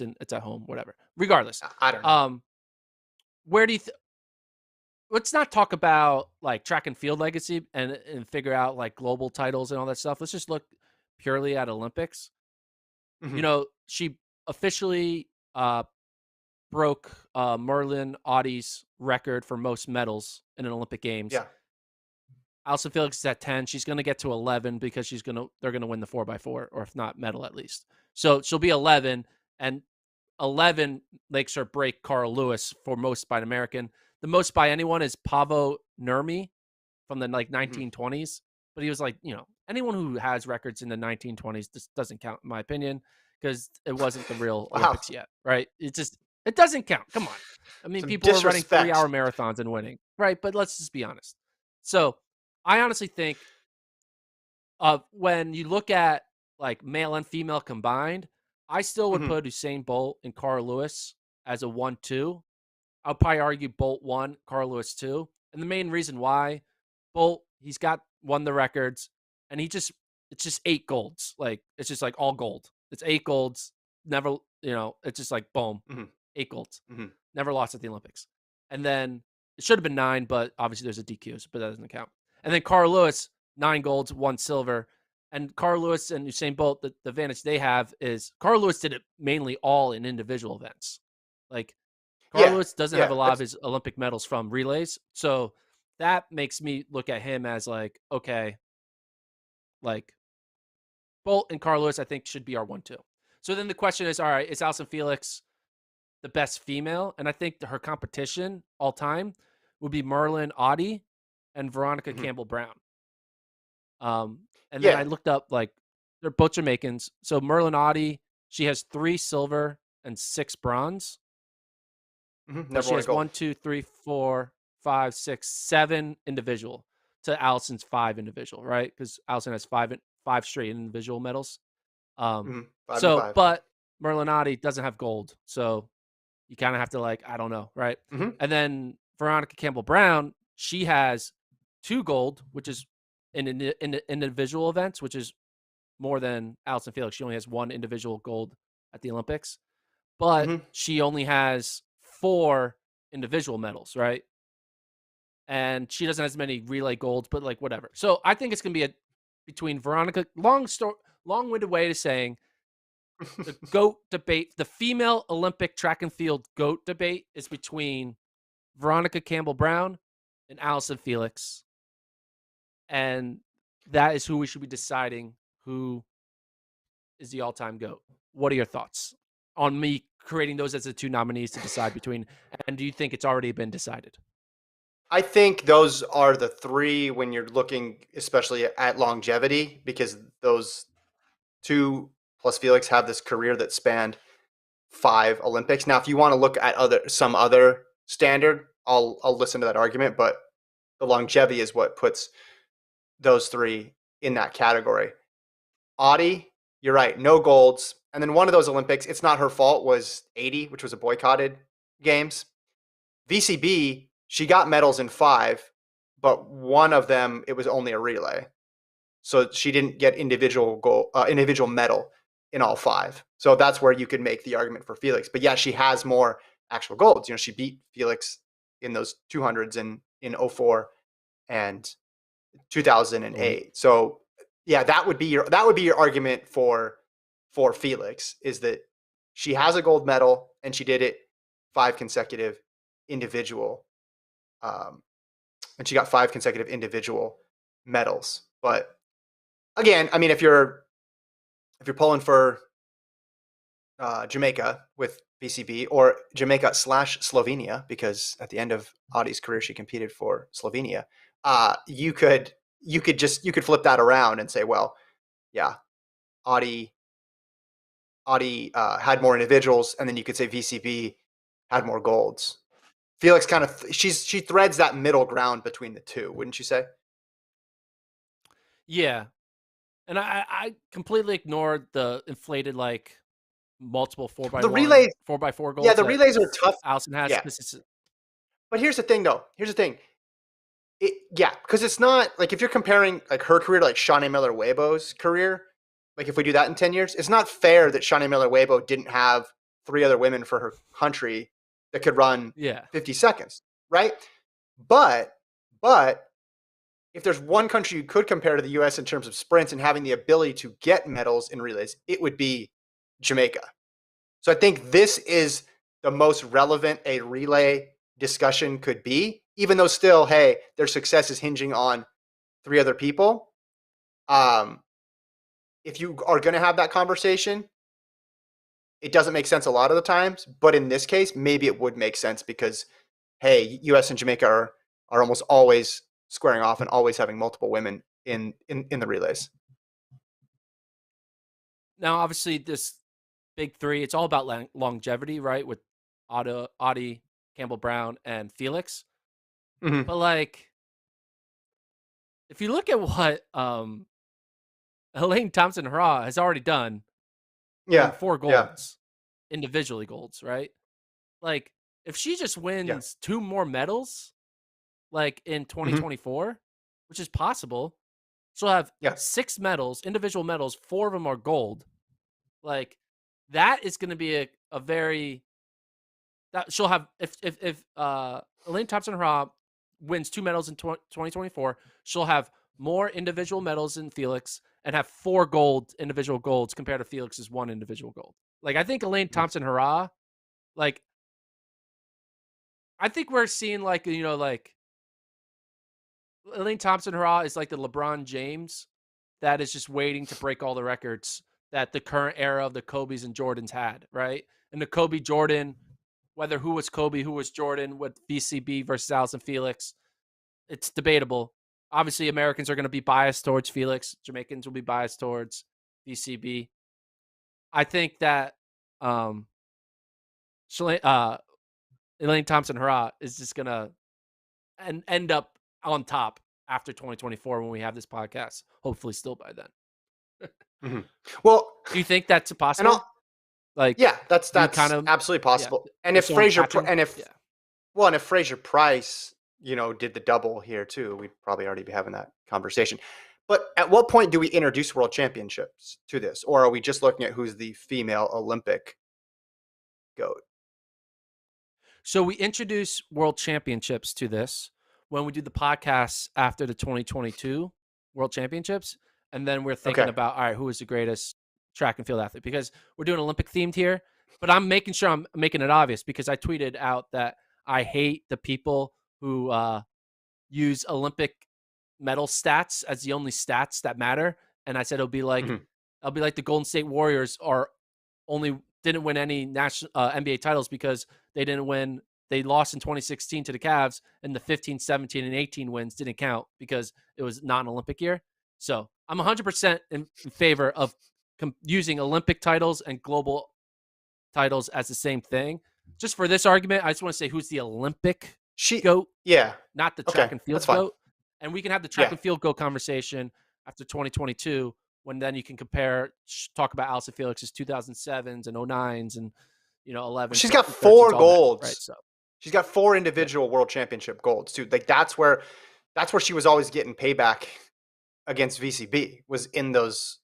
it's at home, whatever. Regardless, I don't know. Where do you? Let's not talk about like track and field legacy and figure out like global titles and all that stuff. Let's just look purely at Olympics. Mm-hmm. She officially broke Merlin Audie's record for most medals in an Olympic Games. Yeah. Allyson Felix is at 10. She's going to get to 11 because they're going to win the 4x4, or if not, medal at least. So she'll be 11, and 11 makes her break Carl Lewis for most by an American. The most by anyone is Paavo Nurmi from the 1920s. But he was anyone who has records in the 1920s just doesn't count, in my opinion, because it wasn't the real Olympics yet, right? It doesn't count. Come on. I mean, people are running 3-hour marathons and winning, right? But let's just be honest. So I honestly think when you look at like male and female combined, I still would put Usain Bolt and Carl Lewis as a 1-2. I'll probably argue Bolt 1, Carl Lewis 2. And the main reason why, Bolt, he's won the records, and it's just 8 golds. Like, it's just like all gold. It's 8 golds. Never, it's just like boom, 8 golds. Never lost at the Olympics. And then it should have been 9, but obviously there's a DQ, but that doesn't count. And then Carl Lewis, 9 golds, 1 silver. And Carl Lewis and Usain Bolt, the advantage they have is Carl Lewis did it mainly all in individual events. Like, Carl Lewis doesn't have a lot of his Olympic medals from relays. So that makes me look at him as like, okay, like Bolt and Carl Lewis, I think, should be our 1-2. So then the question is, all right, is Allyson Felix the best female? And I think her competition all time would be Merlin Audie and Veronica Campbell-Brown. And then I looked up, like, they're both Jamaicans. So Merlin Audie, she has 3 silver and 6 bronze. She has 1, 2, 3, 4, 5, 6, 7 individual to Allison's 5 individual, right? Because Allyson has 5 straight individual medals. But Merlin Audie doesn't have gold, so you kind of have to I don't know, right? And then Veronica Campbell-Brown, she has 2 gold, which is in individual events, which is more than Allyson Felix. She only has 1 individual gold at the Olympics, but she only has 4 individual medals, right? And she doesn't have as many relay golds, but whatever. So I think it's gonna be between Veronica. Long-winded way to saying the GOAT debate, the female Olympic track and field GOAT debate is between Veronica Campbell-Brown and Allyson Felix, and that is who we should be deciding who is the all-time GOAT. What are your thoughts on me creating those as the 2 nominees to decide between? And do you think it's already been decided? I think those are the 3 when you're looking especially at longevity, because those 2 plus Felix have this career that spanned 5 Olympics. Now, if you want to look at some other standard, I'll listen to that argument, but the longevity is what puts those 3 in that category. Audie, you're right, no golds. And then one of those Olympics, it's not her fault, was 80, which was a boycotted games. VCB, she got medals in 5, but one of them, it was only a relay. So she didn't get individual medal in all 5. So that's where you could make the argument for Felix. But yeah, she has more actual golds. She beat Felix in those 200s in 04 and 2008. So yeah, that would be your argument for Felix, is that she has a gold medal and she did it 5 consecutive individual, and she got 5 consecutive individual medals. But again, I mean, if you're pulling for Jamaica with VCB, or Jamaica / Slovenia, because at the end of Audie's career she competed for Slovenia, you could flip that around and say, well, yeah, Audie had more individuals, and then you could say VCB had more golds. Felix kind of she threads that middle ground between the 2, wouldn't you say? Yeah, and I completely ignored the inflated multiple 4x1, the relays, 4x4 goals. Yeah, the relays are tough. Allyson has. Yeah. But here's the thing, though. Because it's not if you're comparing her career to Shaunae Miller-Weibo's career. If we do that in 10 years, it's not fair that Shaunae Miller-Weibo didn't have 3 other women for her country that could run Yeah. 50 seconds, right? But if there's one country you could compare to the US in terms of sprints and having the ability to get medals in relays, it would be Jamaica. So I think this is the most relevant a relay discussion could be, even though still, hey, their success is hinging on 3 other people. If you are going to have that conversation, it doesn't make sense a lot of the times, but in this case, maybe it would make sense because, hey, US and Jamaica are almost always squaring off and always having multiple women in the relays. Now, obviously, this big three, it's all about longevity, right? With Audie, Campbell Brown, and Felix. Mm-hmm. But like, if you look at what Elaine Thompson-Herah has already done, won 4 golds, individually golds, right? Like, if she just wins 2 more medals, like in 2024, which is possible, she'll have 6 medals, individual medals. 4 of them are gold. Like, that is going to be a very that she'll have if Elaine Thompson-Herah wins 2 medals in 2024, she'll have more individual medals than Felix and have 4 individual golds compared to Felix's 1 individual gold. Like, I think Elaine Thompson-Herah, like, I think we're seeing like, you know, like Elaine Thompson-Herah is like the LeBron James that is just waiting to break all the records that the current era of the Kobes and Jordans had, right? And the Kobe Jordan, whether who was Kobe, who was Jordan, with VCB versus Allyson Felix, it's debatable. Obviously, Americans are going to be biased towards Felix. Jamaicans will be biased towards VCB. I think that Elaine Thompson-Herah is just going to end up on top after 2024 when we have this podcast. Hopefully still by then. Well, do you think that's possible? Like, that's kind of absolutely possible. And if Fraser Price, you know, did the double here too, we'd probably already be having that conversation. But at what point do we introduce world championships to this? Or are we just looking at who's the female Olympic GOAT? So we introduce world championships to this when we do the podcast after the 2022 world championships. And then we're thinking about, all right, who is the greatest track and field athlete? Because we're doing Olympic themed here, but I'm making sure I'm making it obvious because I tweeted out that I hate the people who use Olympic medal stats as the only stats that matter. And I said it'll be like the Golden State Warriors didn't win any national NBA titles because they lost in 2016 to the Cavs, and the 15, 17, and 18 wins didn't count because it was not an Olympic year. So I'm 100% in favor of using Olympic titles and global titles as the same thing. Just for this argument, I just want to say who's the Olympic GOAT, not the track and field GOAT. And we can have the track and field GOAT conversation after 2022, when then you can talk about Allyson Felix's 2007s and 09s and 11. She's got 4 golds, right? So she's got 4 individual world championship golds too. Like that's where she was always getting payback against VCB, was in those